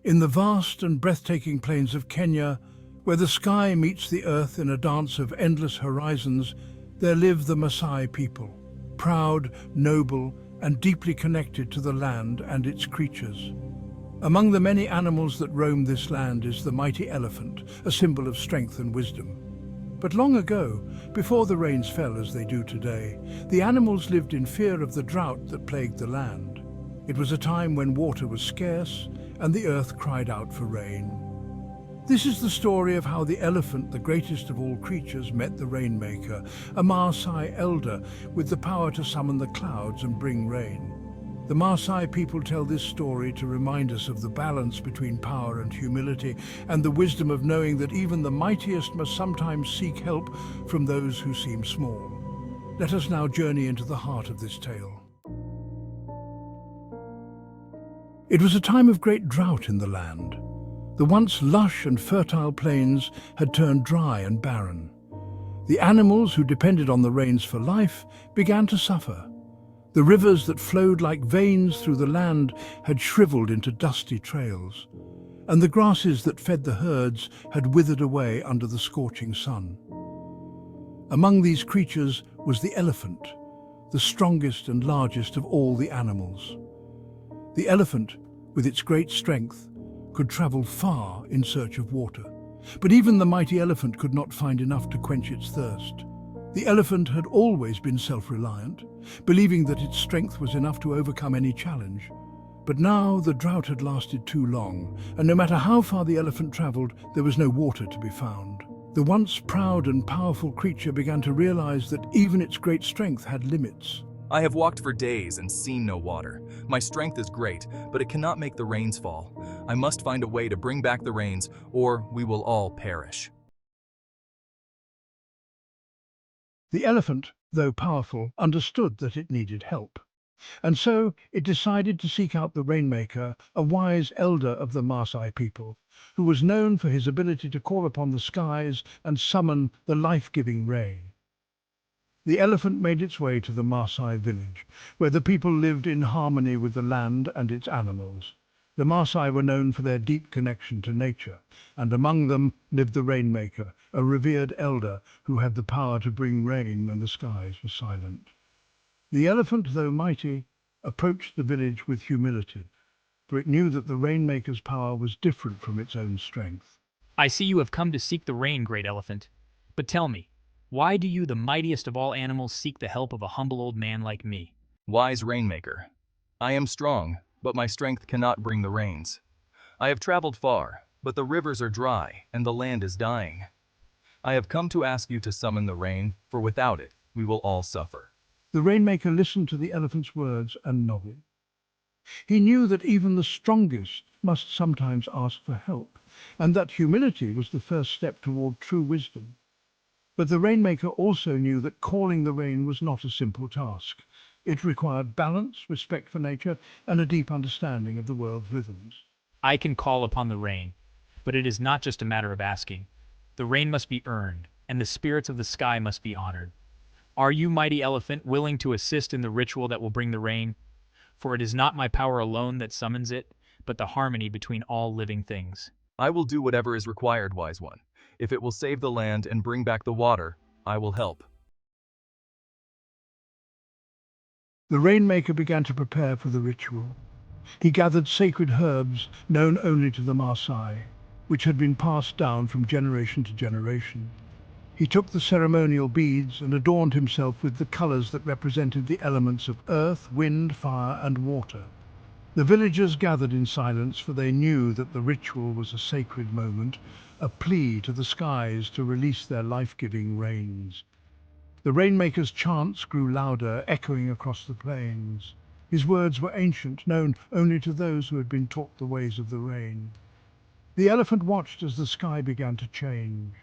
In the vast and breathtaking plains of Kenya, where the sky meets the earth in a dance of endless horizons, there live the Maasai people, proud, noble, and deeply connected to the land and its creatures. Among the many animals that roam this land is the mighty elephant, a symbol of strength and wisdom. But long ago, before the rains fell as they do today, the animals lived in fear of the drought that plagued the land. It was a time when water was scarce and the earth cried out for rain. This is the story of how the elephant, the greatest of all creatures, met the Rainmaker, a Maasai elder with the power to summon the clouds and bring rain. The Maasai people tell this story to remind us of the balance between power and humility, and the wisdom of knowing that even the mightiest must sometimes seek help from those who seem small. Let us now journey into the heart of this tale. It was a time of great drought in the land. The once lush and fertile plains had turned dry and barren. The animals who depended on the rains for life began to suffer. The rivers that flowed like veins through the land had shriveled into dusty trails, and the grasses that fed the herds had withered away under the scorching sun. Among these creatures was the elephant, the strongest and largest of all the animals. The elephant, with its great strength, could travel far in search of water, but even the mighty elephant could not find enough to quench its thirst. The elephant had always been self-reliant, believing that its strength was enough to overcome any challenge. But now the drought had lasted too long, and no matter how far the elephant traveled, there was no water to be found. The once proud and powerful creature began to realize that even its great strength had limits. I have walked for days and seen no water. My strength is great, but it cannot make the rains fall. I must find a way to bring back the rains, or we will all perish. The elephant, though powerful, understood that it needed help, and so it decided to seek out the Rainmaker, a wise elder of the Maasai people, who was known for his ability to call upon the skies and summon the life-giving rain. The elephant made its way to the Maasai village, where the people lived in harmony with the land and its animals. The Maasai were known for their deep connection to nature, and among them lived the Rainmaker, a revered elder who had the power to bring rain when the skies were silent. The elephant, though mighty, approached the village with humility, for it knew that the Rainmaker's power was different from its own strength. I see you have come to seek the rain, great elephant. But tell me, why do you, the mightiest of all animals, seek the help of a humble old man like me? Wise Rainmaker, I am strong, but my strength cannot bring the rains. I have traveled far, but the rivers are dry and the land is dying. I have come to ask you to summon the rain, for without it, we will all suffer. The Rainmaker listened to the elephant's words and nodded. He knew that even the strongest must sometimes ask for help, and that humility was the first step toward true wisdom. But the Rainmaker also knew that calling the rain was not a simple task. It required balance, respect for nature, and a deep understanding of the world's rhythms. I can call upon the rain, but it is not just a matter of asking. The rain must be earned, and the spirits of the sky must be honored. Are you, mighty elephant, willing to assist in the ritual that will bring the rain? For it is not my power alone that summons it, but the harmony between all living things. I will do whatever is required, wise one. If it will save the land and bring back the water, I will help. The Rainmaker began to prepare for the ritual. He gathered sacred herbs known only to the Maasai, which had been passed down from generation to generation. He took the ceremonial beads and adorned himself with the colors that represented the elements of earth, wind, fire, and water. The villagers gathered in silence, for they knew that the ritual was a sacred moment, a plea to the skies to release their life-giving rains. The Rainmaker's chants grew louder, echoing across the plains. His words were ancient, known only to those who had been taught the ways of the rain. The elephant watched as the sky began to change.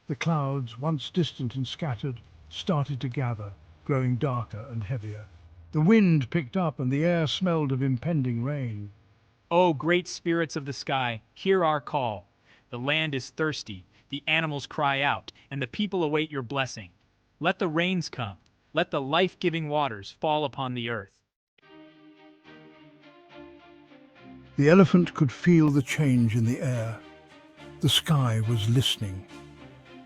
The clouds, once distant and scattered, started to gather, growing darker and heavier. The wind picked up and the air smelled of impending rain. O great spirits of the sky, hear our call. The land is thirsty, the animals cry out, and the people await your blessing. Let the rains come. Let the life-giving waters fall upon the earth. The elephant could feel the change in the air. The sky was listening.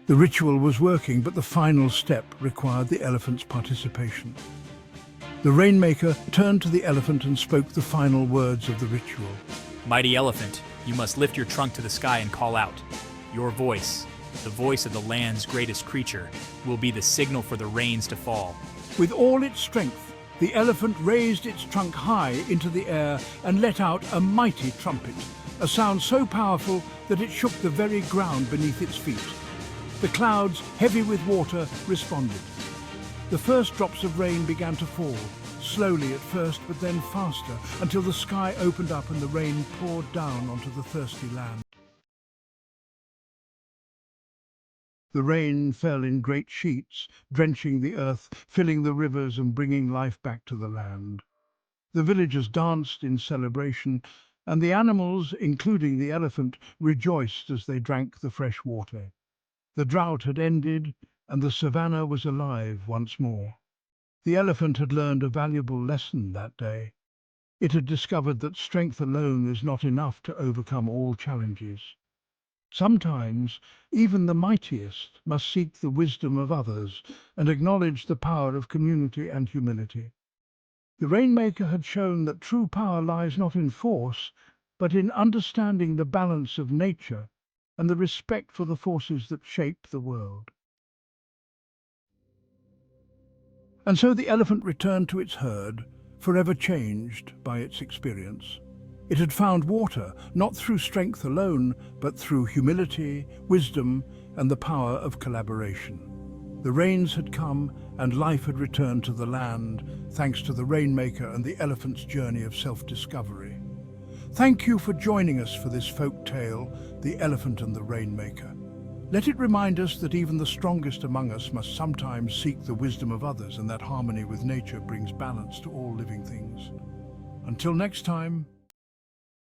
The ritual was working, but the final step required the elephant's participation. The Rainmaker turned to the elephant and spoke the final words of the ritual. Mighty elephant, you must lift your trunk to the sky and call out. Your voice, the voice of the land's greatest creature, will be the signal for the rains to fall. With all its strength, the elephant raised its trunk high into the air and let out a mighty trumpet, a sound so powerful that it shook the very ground beneath its feet. The clouds, heavy with water, responded. The first drops of rain began to fall, slowly at first, but then faster, until the sky opened up and the rain poured down onto the thirsty land. The rain fell in great sheets, drenching the earth, filling the rivers and bringing life back to the land. The villagers danced in celebration, and the animals, including the elephant, rejoiced as they drank the fresh water. The drought had ended, and the savannah was alive once more. The elephant had learned a valuable lesson that day. It had discovered that strength alone is not enough to overcome all challenges. Sometimes, even the mightiest must seek the wisdom of others and acknowledge the power of community and humility. The Rainmaker had shown that true power lies not in force, but in understanding the balance of nature and the respect for the forces that shape the world. And so the elephant returned to its herd, forever changed by its experience. It had found water, not through strength alone, but through humility, wisdom, and the power of collaboration. The rains had come, and life had returned to the land, thanks to the Rainmaker and the elephant's journey of self-discovery. Thank you for joining us for this folk tale, The Elephant and the Rainmaker. Let it remind us that even the strongest among us must sometimes seek the wisdom of others, and that harmony with nature brings balance to all living things. Until next time,